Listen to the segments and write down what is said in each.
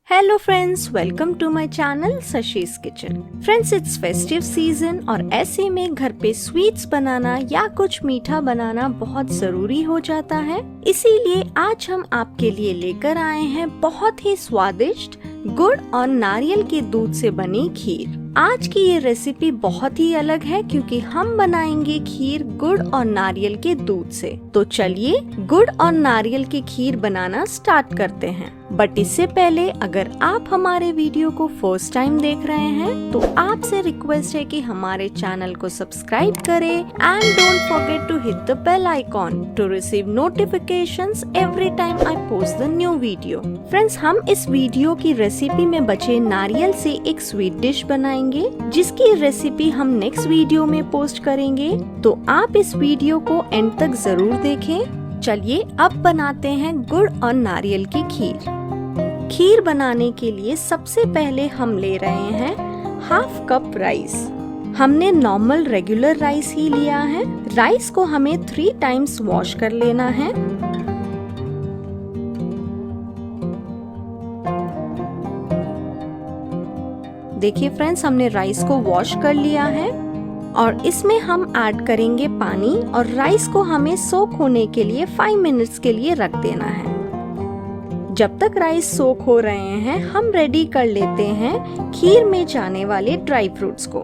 Hello friends, welcome to my channel Shashi's kitchen. Friends, it's festive season और ऐसे में घर पे स्वीट्स बनाना या कुछ मीठा बनाना बहुत जरूरी हो जाता है। इसीलिए आज हम आपके लिए लेकर आए हैं बहुत ही स्वादिष्ट गुड़ और नारियल के दूध से बनी खीर। आज की ये रेसिपी बहुत ही अलग है क्योंकि हम बनाएंगे खीर गुड़ और नारियल के दूध से। तो चलिए गुड़ और नारियल की खीर बनाना स्टार्ट करते हैं। बट इससे पहले अगर आप हमारे वीडियो को फर्स्ट टाइम देख रहे हैं तो आपसे रिक्वेस्ट है कि हमारे चैनल को सब्सक्राइब करें and don't forget to hit the bell icon to receive notifications every time I post the new video. Friends, हम इस वीडियो की रेसिपी में बचे नारियल से एक स्वीट डिश बनाएंगे जिसकी रेसिपी हम नेक्स्ट वीडियो में पोस्ट करेंगे, तो आप इस वीडियो को एंड तक जरूर देखें। चलिए अब बनाते हैं गुड़ और नारियल की खीर। खीर बनाने के लिए सबसे पहले हम ले रहे हैं हाफ कप राइस। हमने नॉर्मल रेगुलर राइस ही लिया है। राइस को हमें 3 टाइम्स वॉश कर लेना है। देखिए फ्रेंड्स, हमने राइस को वॉश कर लिया है और इसमें हम ऐड करेंगे पानी और राइस को हमें सोक होने के लिए 5 मिनट्स के लिए रख देना है। जब तक राइस सोक हो रहे हैं हम रेडी कर लेते हैं खीर में जाने वाले ड्राई फ्रूट्स को।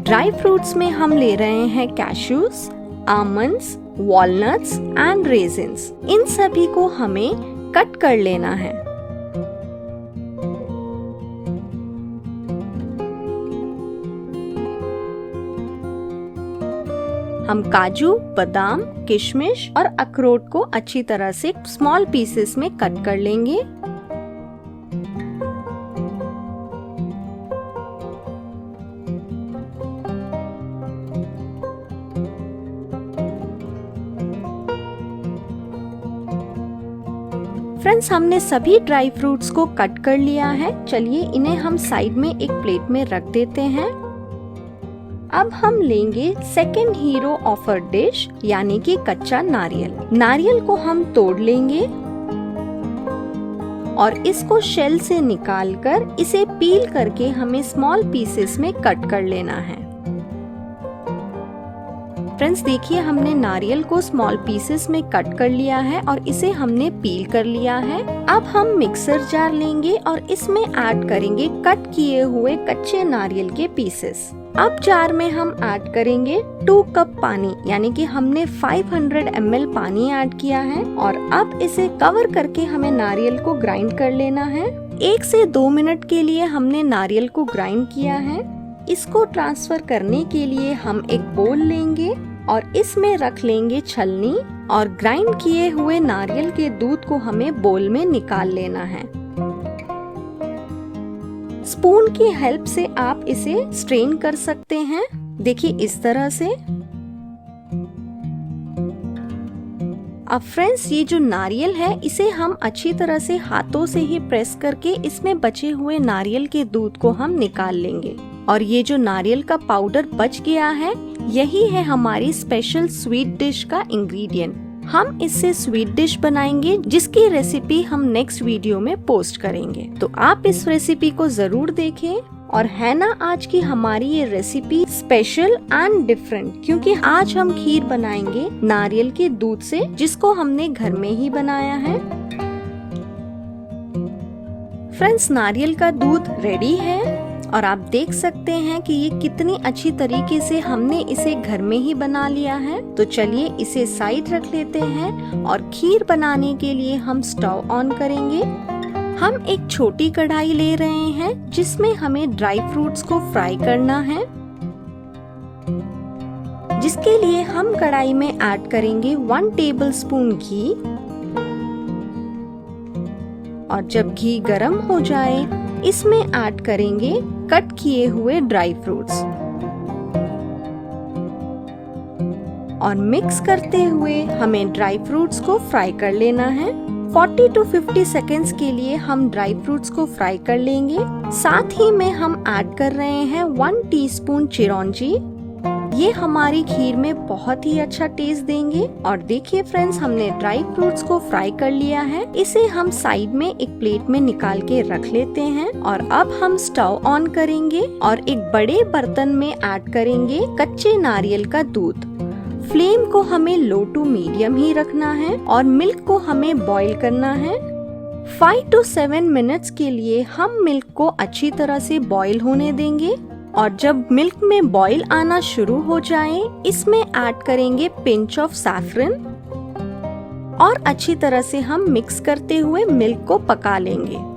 ड्राई फ्रूट्स में हम ले रहे हैं cashews, almonds, walnuts and raisins. इन सभी को हमें कट कर लेना है। हम काजू, बादाम, किशमिश और अखरोट को अच्छी तरह से स्मॉल पीसेस में कट कर लेंगे। फ्रेंड्स, हमने सभी ड्राई फ्रूट्स को कट कर लिया है। चलिए इन्हें हम साइड में एक प्लेट में रख देते हैं। अब हम लेंगे second hero of a dish यानी कि कच्चा नारियल। नारियल को हम तोड़ लेंगे और इसको शेल से निकालकर इसे पील करके हमें स्मॉल पीसेस में कट कर लेना है। फ्रेंड्स, देखिए हमने नारियल को स्मॉल पीसेस में कट कर लिया है और इसे हमने पील कर लिया है। अब हम मिक्सर जार लेंगे और इसमें ऐड करेंगे कट किए हुए कच्चे नारियल के पीसेस। अब जार में हम ऐड करेंगे 2 कप पानी यानी कि हमने 500 ml पानी ऐड किया है और अब इसे कवर करके हमें नारियल को ग्राइंड कर लेना है। 1 से 2 मिनट के लिए हमने नारियल को ग्राइंड किया है। इसको ट्रांसफर करने के लिए हम एक बोल लेंगे और इसमें रख लेंगे छलनी और ग्राइंड किए हुए नारियल के दूध को हमें बोल में निकाल लेना है। स्पून की हेल्प से आप इसे स्ट्रेन कर सकते हैं। देखिए इस तरह से। अब फ्रेंड्स, ये जो नारियल है इसे हम अच्छी तरह से हाथों से ही प्रेस करके इसमें बचे हुए नारियल के दूध को हम निकाल लेंगे। और ये जो नारियल का पाउडर बच गया है यही है हमारी स्पेशल स्वीट डिश का इंग्रेडिएंट। हम इससे स्वीट डिश बनाएंगे जिसकी रेसिपी हम नेक्स्ट वीडियो में पोस्ट करेंगे, तो आप इस रेसिपी को जरूर देखें। और है ना आज की हमारी ये रेसिपी स्पेशल एंड डिफरेंट, क्योंकि आज हम खीर बनाएंगे नारियल के दूध से जिसको हमने घर में ही बनाया है। फ्रेंड्स, नारियल का दूध रेडी है और आप देख सकते हैं कि ये कितनी अच्छी तरीके से हमने इसे घर में ही बना लिया है। तो चलिए इसे साइड रख लेते हैं और खीर बनाने के लिए हम स्टोव ऑन करेंगे। हम एक छोटी कढ़ाई ले रहे हैं जिसमें हमें ड्राई फ्रूट्स को फ्राई करना है, जिसके लिए हम कढ़ाई में ऐड करेंगे 1 टेबलस्पून घी। और जब घी गरम हो जाए इसमें ऐड करेंगे कट किए हुए ड्राई फ्रूट्स और मिक्स करते हुए हमें ड्राई फ्रूट्स को फ्राई कर लेना है। 40 to 50 सेकेंड्स के लिए हम ड्राई फ्रूट्स को फ्राई कर लेंगे। साथ ही में हम ऐड कर रहे हैं 1 टीस्पून चिरौंजी ये हमारी खीर में बहुत ही अच्छा टेस्ट देंगे। और देखिए फ्रेंड्स, हमने ड्राई फ्रूट्स को फ्राई कर लिया है। इसे हम साइड में एक प्लेट में निकाल के रख लेते हैं। और अब हम स्टोव ऑन करेंगे और एक बड़े बर्तन में ऐड करेंगे कच्चे नारियल का दूध। फ्लेम को हमें लो टू मीडियम ही रखना है और मिल्क को हमें बॉईल करना है। 5 to 7 मिनट्स के लिए हम मिल्क को अच्छी तरह से बॉईल होने देंगे। और जब मिल्क में बॉईल आना शुरू हो जाए, इसमें ऐड करेंगे पिंच ऑफ सैफरन और अच्छी तरह से हम मिक्स करते हुए मिल्क को पका लेंगे।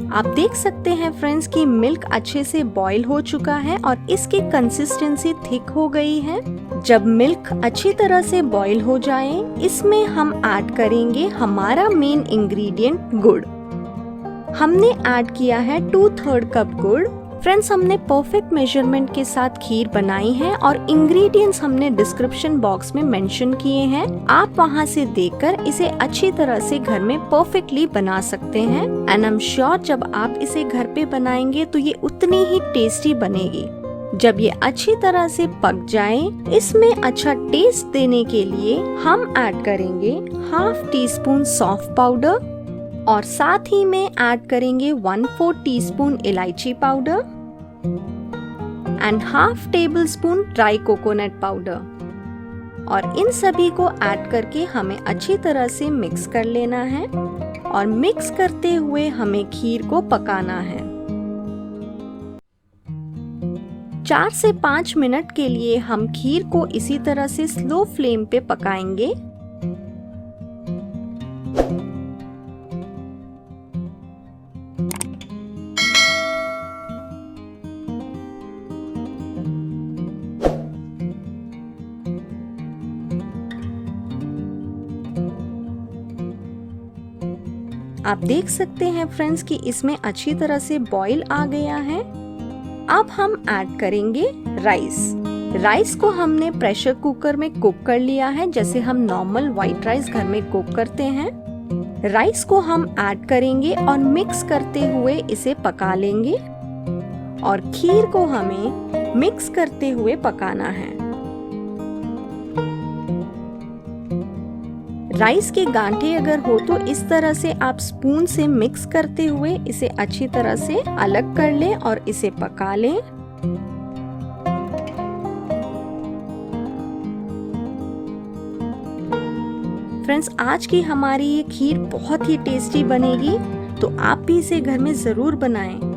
आप देख सकते हैं फ्रेंड्स कि मिल्क अच्छे से बॉईल हो चुका है और इसकी कंसिस्टेंसी थिक हो गई है। जब मिल्क अच्छी तरह से बॉईल हो जाए, इसमें हम ऐड करेंगे हमारा मेन इंग्रेडिएंट गुड़। हमने ऐड किया है 2/3 कप गुड़। फ्रेंड्स, हमने परफेक्ट मेजरमेंट के साथ खीर बनाई है और इंग्रेडिएंट्स हमने डिस्क्रिप्शन बॉक्स में मेंशन किए हैं। आप वहां से देखकर इसे अच्छी तरह से घर में परफेक्टली बना सकते हैं। एंड आई एम श्योर जब आप इसे घर पे बनाएंगे तो ये उतनी ही टेस्टी बनेगी। जब ये अच्छी तरह से पक जाए, इसमें अच्छा टेस्ट देने के लिए हम ऐड करेंगे 1/2 टीस्पून सौंफ पाउडर और साथ ही में ऐड करेंगे 1/4 टीस्पून इलायची powder and 1/2 tablespoon dry coconut powder. और इन सभी को ऐड करके हमें अच्छी तरह से मिक्स कर लेना है और मिक्स करते हुए हमें खीर को पकाना है। 4 से 5 मिनट के लिए हम खीर को इसी तरह से स्लो फ्लेम पे पकाएंगे। आप देख सकते हैं फ्रेंड्स कि इसमें अच्छी तरह से बॉईल आ गया है। अब हम ऐड करेंगे राइस। राइस को हमने प्रेशर कुकर में कुक कर लिया है, जैसे हम नॉर्मल व्हाइट राइस घर में कुक करते हैं। राइस को हम ऐड करेंगे और मिक्स करते हुए इसे पका लेंगे और खीर को हमें मिक्स करते हुए पकाना है। राइस के गांठे अगर हो तो इस तरह से आप स्पून से मिक्स करते हुए इसे अच्छी तरह से अलग कर लें और इसे पका लें। फ्रेंड्स, आज की हमारी ये खीर बहुत ही टेस्टी बनेगी, तो आप भी इसे घर में जरूर बनाएं।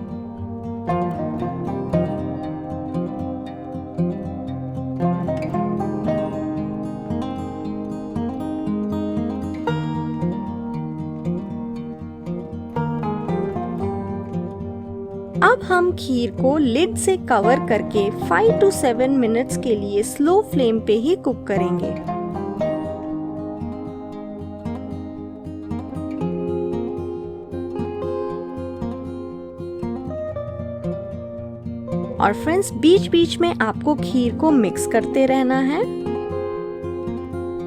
अब हम खीर को लिड से कवर करके 5 to 7 मिनट्स के लिए स्लो फ्लेम पे ही कुक करेंगे। और फ्रेंड्स, बीच बीच में आपको खीर को मिक्स करते रहना है।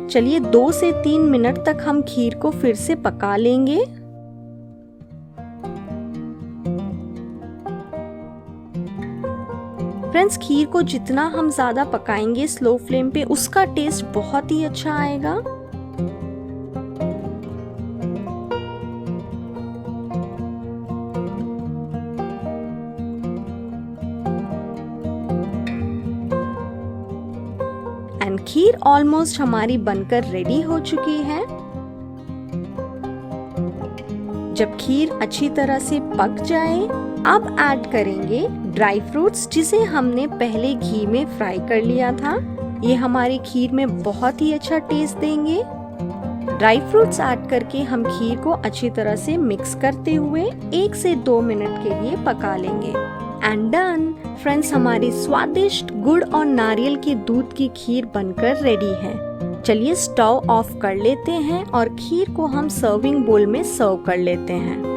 चलिए 2 से 3 मिनट तक हम खीर को फिर से पका लेंगे। फ्रेंड्स, खीर को जितना हम ज्यादा पकाएंगे स्लो फ्लेम पे, उसका टेस्ट बहुत ही अच्छा आएगा। एंड खीर ऑलमोस्ट हमारी बनकर रेडी हो चुकी है। जब खीर अच्छी तरह से पक जाए, अब ऐड करेंगे ड्राई फ्रूट्स, जिसे हमने पहले घी में फ्राई कर लिया था। ये हमारी खीर में बहुत ही अच्छा टेस्ट देंगे। ड्राई फ्रूट्स ऐड करके हम खीर को अच्छी तरह से मिक्स करते हुए 1 से 2 मिनट के लिए पका लेंगे। एंड डन फ्रेंड्स, हमारी स्वादिष्ट गुड़ और नारियल के दूध की खीर बनकर रेडी है। चलिए स्टोव ऑफ कर लेते हैं और खीर को हम सर्विंग बोल में सर्व कर लेते हैं।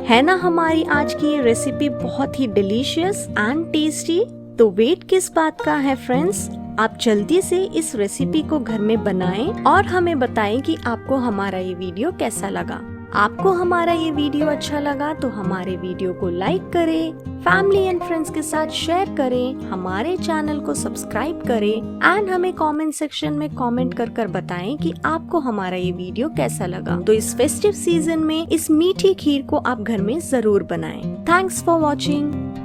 है ना हमारी आज की ये रेसिपी बहुत ही डिलीशियस एंड टेस्टी। तो वेट किस बात का है फ्रेंड्स, आप जल्दी से इस रेसिपी को घर में बनाएं और हमें बताएं कि आपको हमारा ये वीडियो कैसा लगा। आपको हमारा ये वीडियो अच्छा लगा तो हमारे वीडियो को लाइक करें, फैमिली एंड फ्रेंड्स के साथ शेयर करें, हमारे चैनल को सब्सक्राइब करें एंड हमें कमेंट सेक्शन में कमेंट कर बताएं कि आपको हमारा ये वीडियो कैसा लगा। तो इस फेस्टिव सीजन में इस मीठी खीर को आप घर में जरूर बनाएं। Thanks for watching.